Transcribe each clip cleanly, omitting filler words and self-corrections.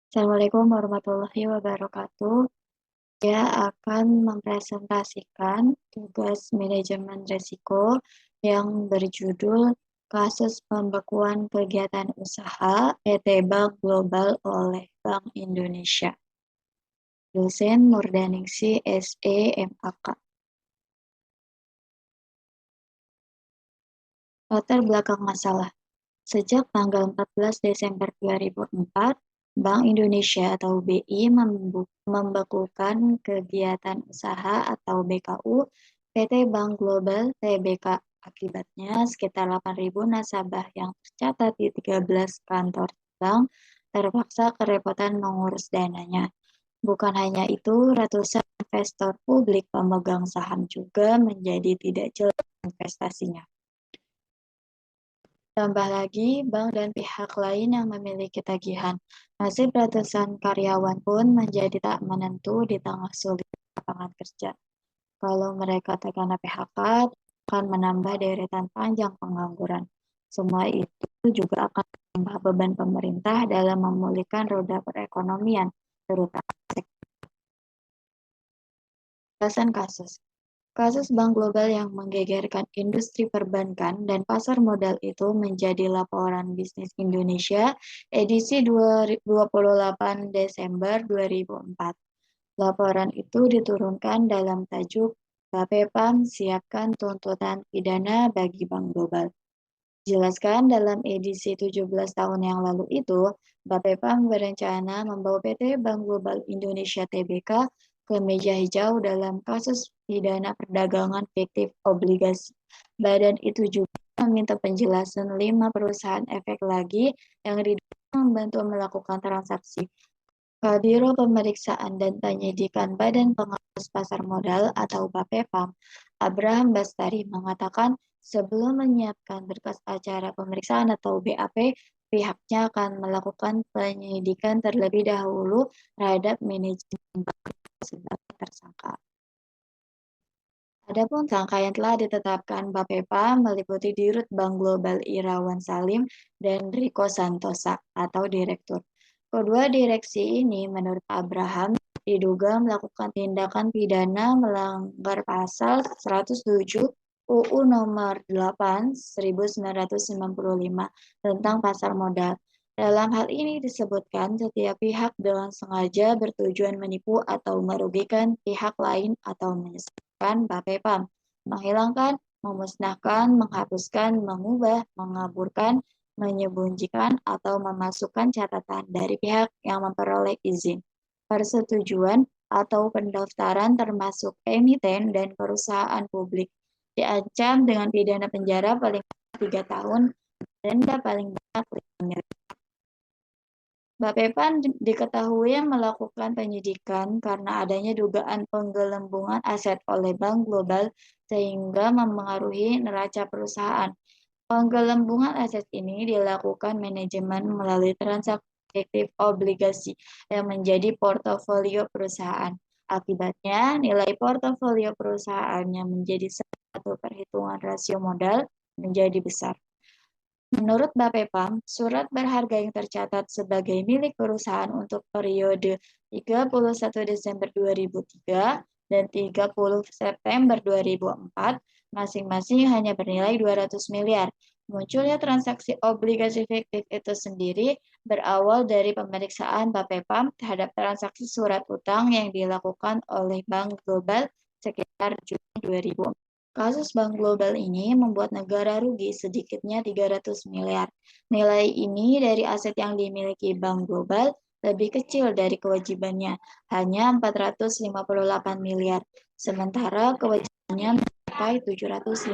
Assalamualaikum warahmatullahi wabarakatuh. Saya akan mempresentasikan tugas manajemen risiko yang berjudul Kasus Pembekuan Kegiatan Usaha PT Bank Global oleh Bank Indonesia. Dosen Nurdaningsi SE MAK. Latar belakang masalah. Sejak tanggal 14 Desember 2004, Bank Indonesia atau BI membekukan kegiatan usaha atau BKU PT Bank Global Tbk. Akibatnya, sekitar 8.000 nasabah yang tercatat di 13 kantor bank terpaksa kerepotan mengurus dananya. Bukan hanya itu, ratusan investor publik pemegang saham juga menjadi tidak jelas investasinya. Tambah lagi, bank dan pihak lain yang memiliki tagihan. Nasib ratusan karyawan pun menjadi tak menentu di tengah sulit lapangan kerja. Kalau mereka terkena PHK, akan menambah deretan panjang pengangguran. Semua itu juga akan menambah beban pemerintah dalam memulihkan roda perekonomian, terutama sektor kasus. Kasus bank global yang menggegerkan industri perbankan dan pasar modal itu menjadi laporan bisnis Indonesia edisi 28 Desember 2004. Laporan itu diturunkan dalam tajuk Bapepam siapkan tuntutan pidana bagi bank global. Jelaskan dalam edisi 17 tahun yang lalu itu, Bapepam berencana membawa PT Bank Global Indonesia Tbk ke meja hijau dalam kasus pidana perdagangan fiktif obligasi. Badan itu juga meminta penjelasan 5 perusahaan efek lagi yang diduga membantu melakukan transaksi. Kabiro Pemeriksaan dan Penyidikan Badan Pengawas Pasar Modal atau Bapepam, Abraham Bastari mengatakan sebelum menyiapkan berkas acara pemeriksaan atau BAP, pihaknya akan melakukan penyidikan terlebih dahulu terhadap manajemen bank sebagai tersangka. Adapun tersangka yang telah ditetapkan Bapepam meliputi Dirut Bank Global Irawan Salim dan Riko Santosa atau Direktur. Kedua direksi ini menurut Abraham diduga melakukan tindakan pidana melanggar pasal 107 UU nomor 8 1995 tentang pasar modal. Dalam hal ini disebutkan setiap pihak dengan sengaja bertujuan menipu atau merugikan pihak lain atau menyesatkan Bapepam, menghilangkan, memusnahkan, menghapuskan, mengubah, mengaburkan, menyembunyikan, atau memasukkan catatan dari pihak yang memperoleh izin, persetujuan, atau pendaftaran termasuk emiten dan perusahaan publik, diancam dengan pidana penjara paling 3 tahun, denda paling banyak 5 miliar. Bapepam diketahui melakukan penyidikan karena adanya dugaan penggelembungan aset oleh Bank Global sehingga mempengaruhi neraca perusahaan. Penggelembungan aset ini dilakukan manajemen melalui transaksi fiktif obligasi yang menjadi portofolio perusahaan. Akibatnya, nilai portofolio perusahaan yang menjadi satu perhitungan rasio modal menjadi besar. Menurut Bapepam, surat berharga yang tercatat sebagai milik perusahaan untuk periode 31 Desember 2003 dan 30 September 2004 masing-masing hanya bernilai 200 miliar. Munculnya transaksi obligasi fiktif itu sendiri berawal dari pemeriksaan Bapepam terhadap transaksi surat utang yang dilakukan oleh Bank Global sekitar Juni 2004. Kasus bank global ini membuat negara rugi sedikitnya 300 miliar. Nilai ini dari aset yang dimiliki bank global lebih kecil dari kewajibannya, hanya 458 miliar. Sementara kewajibannya mencapai 758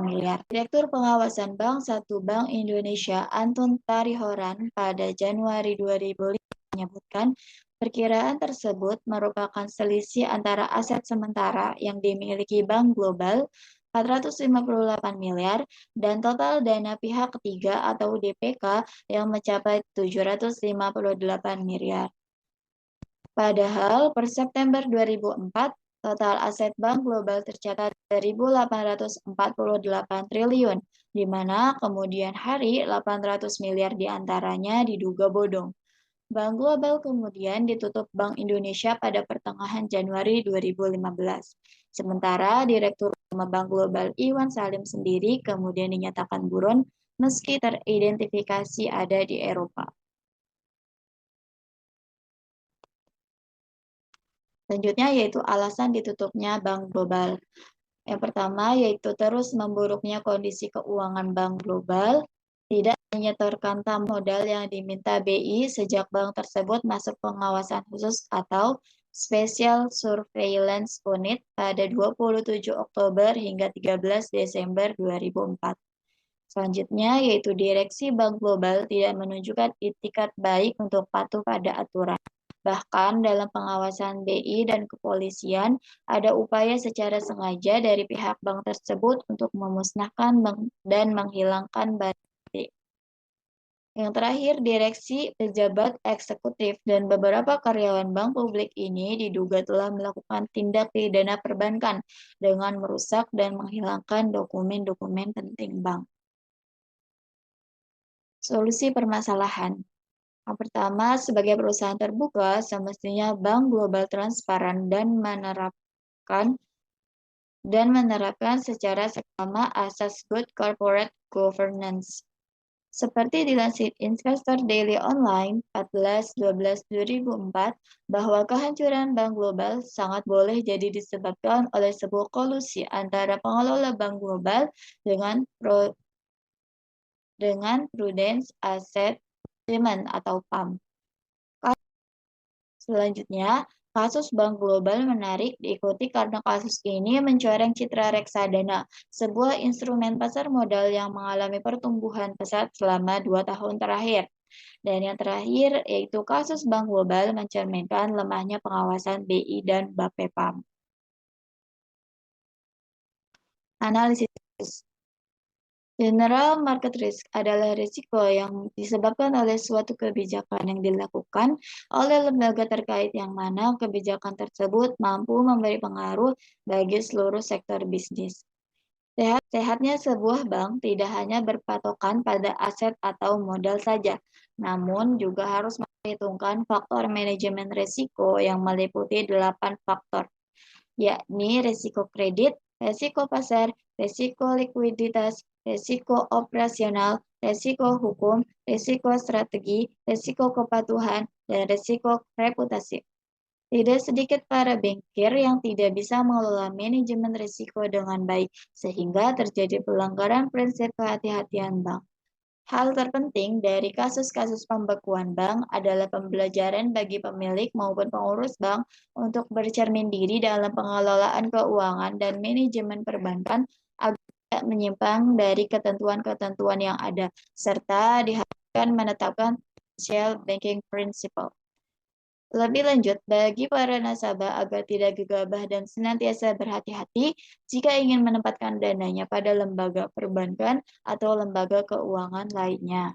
miliar. Direktur Pengawasan Bank 1 Bank Indonesia Antun Tarihoran pada Januari 2005 menyebutkan perkiraan tersebut merupakan selisih antara aset sementara yang dimiliki Bank Global 458 miliar dan total dana pihak ketiga atau DPK yang mencapai 758 miliar. Padahal per September 2004, total aset Bank Global tercatat 1.848 triliun, di mana kemudian hari 800 miliar diantaranya diduga bodong. Bank Global kemudian ditutup Bank Indonesia pada pertengahan Januari 2015. Sementara Direktur Utama Bank Global Iwan Salim sendiri kemudian dinyatakan buron meski teridentifikasi ada di Eropa. Selanjutnya yaitu alasan ditutupnya Bank Global. Yang pertama yaitu terus memburuknya kondisi keuangan Bank Global, tidak menyetorkan tambahan modal yang diminta BI sejak bank tersebut masuk pengawasan khusus atau Special Surveillance Unit pada 27 Oktober hingga 13 Desember 2004. Selanjutnya yaitu Direksi Bank Global tidak menunjukkan itikat baik untuk patuh pada aturan. Bahkan dalam pengawasan BI dan kepolisian, ada upaya secara sengaja dari pihak bank tersebut untuk memusnahkan dan menghilangkan barang. Yang terakhir, direksi, pejabat eksekutif, dan beberapa karyawan bank publik ini diduga telah melakukan tindak pidana perbankan dengan merusak dan menghilangkan dokumen-dokumen penting bank. Solusi permasalahan. Yang pertama, sebagai perusahaan terbuka, semestinya bank global transparan dan menerapkan secara seksama asas good corporate governance. Seperti dilansir Investor Daily Online 14/12/2004 bahwa kehancuran bank global sangat boleh jadi disebabkan oleh sebuah kolusi antara pengelola bank global dengan Prudence Asset Management atau PAM. Selanjutnya, kasus bank global menarik diikuti karena kasus ini mencoreng citra reksadana, sebuah instrumen pasar modal yang mengalami pertumbuhan pesat selama 2 tahun terakhir. Dan yang terakhir, yaitu kasus bank global mencerminkan lemahnya pengawasan BI dan Bapepam. Analisis General market risk adalah risiko yang disebabkan oleh suatu kebijakan yang dilakukan oleh lembaga terkait yang mana kebijakan tersebut mampu memberi pengaruh bagi seluruh sektor bisnis. Sehatnya sebuah bank tidak hanya berpatokan pada aset atau modal saja, namun juga harus memperhitungkan faktor manajemen risiko yang meliputi 8 faktor, yakni risiko kredit, risiko pasar, risiko likuiditas, risiko operasional, risiko hukum, risiko strategi, risiko kepatuhan, dan risiko reputasi. Tidak sedikit para bankir yang tidak bisa mengelola manajemen risiko dengan baik, sehingga terjadi pelanggaran prinsip kehati-hatian bank. Hal terpenting dari kasus-kasus pembekuan bank adalah pembelajaran bagi pemilik maupun pengurus bank untuk bercermin diri dalam pengelolaan keuangan dan manajemen perbankan agar tidak menyimpang dari ketentuan-ketentuan yang ada, serta diharapkan menetapkan Essential Banking Principle. Lebih lanjut, bagi para nasabah agar tidak gegabah dan senantiasa berhati-hati jika ingin menempatkan dananya pada lembaga perbankan atau lembaga keuangan lainnya.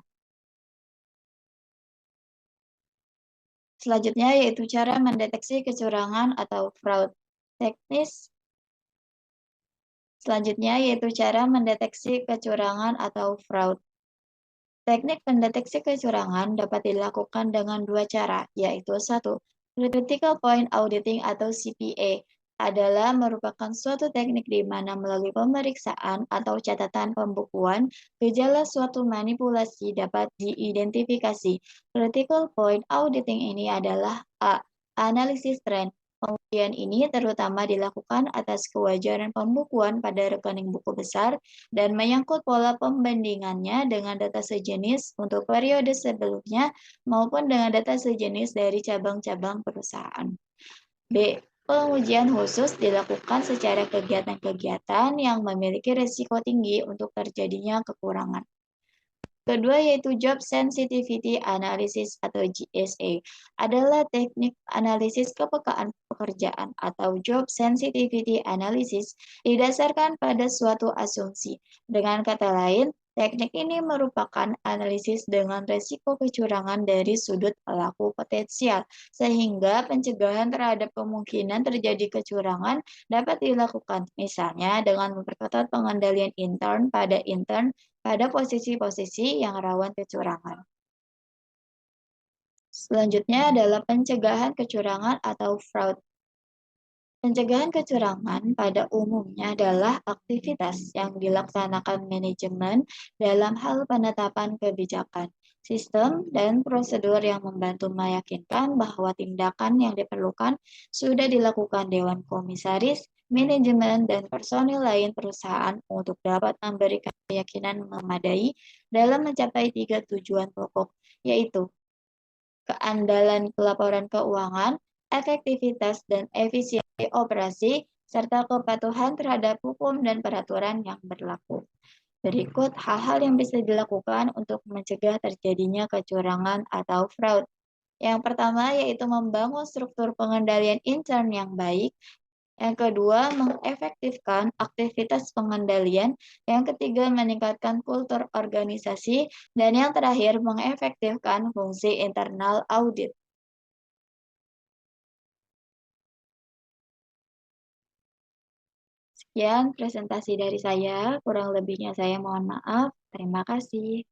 Selanjutnya yaitu cara mendeteksi kecurangan atau fraud. Selanjutnya yaitu cara mendeteksi kecurangan atau fraud. Teknik pendeteksi kecurangan dapat dilakukan dengan 2 cara, yaitu 1. Critical Point Auditing atau CPA adalah merupakan suatu teknik di mana melalui pemeriksaan atau catatan pembukuan, gejala suatu manipulasi dapat diidentifikasi. Critical Point Auditing ini adalah A. Analisis tren. Pengujian ini terutama dilakukan atas kewajaran pembukuan pada rekening buku besar dan menyangkut pola pembandingannya dengan data sejenis untuk periode sebelumnya maupun dengan data sejenis dari cabang-cabang perusahaan. B. Pengujian khusus dilakukan secara kegiatan-kegiatan yang memiliki risiko tinggi untuk terjadinya kekurangan. Kedua yaitu Job Sensitivity Analysis atau GSA adalah teknik analisis kepekaan pekerjaan atau Job Sensitivity Analysis didasarkan pada suatu asumsi. Dengan kata lain, teknik ini merupakan analisis dengan resiko kecurangan dari sudut pelaku potensial, sehingga pencegahan terhadap kemungkinan terjadi kecurangan dapat dilakukan, misalnya dengan memperketat pengendalian intern pada posisi-posisi yang rawan kecurangan. Selanjutnya adalah pencegahan kecurangan atau fraud. Pencegahan kecurangan pada umumnya adalah aktivitas yang dilaksanakan manajemen dalam hal penetapan kebijakan, sistem, dan prosedur yang membantu meyakinkan bahwa tindakan yang diperlukan sudah dilakukan Dewan Komisaris, manajemen, dan personil lain perusahaan untuk dapat memberikan keyakinan memadai dalam mencapai tiga tujuan pokok, yaitu keandalan pelaporan keuangan, efektivitas dan efisiensi operasi, serta kepatuhan terhadap hukum dan peraturan yang berlaku. Berikut hal-hal yang bisa dilakukan untuk mencegah terjadinya kecurangan atau fraud. Yang pertama yaitu membangun struktur pengendalian intern yang baik. Yang kedua, mengefektifkan aktivitas pengendalian. Yang ketiga, meningkatkan kultur organisasi. Dan yang terakhir, mengefektifkan fungsi internal audit. Sekian presentasi dari saya, kurang lebihnya saya mohon maaf. Terima kasih.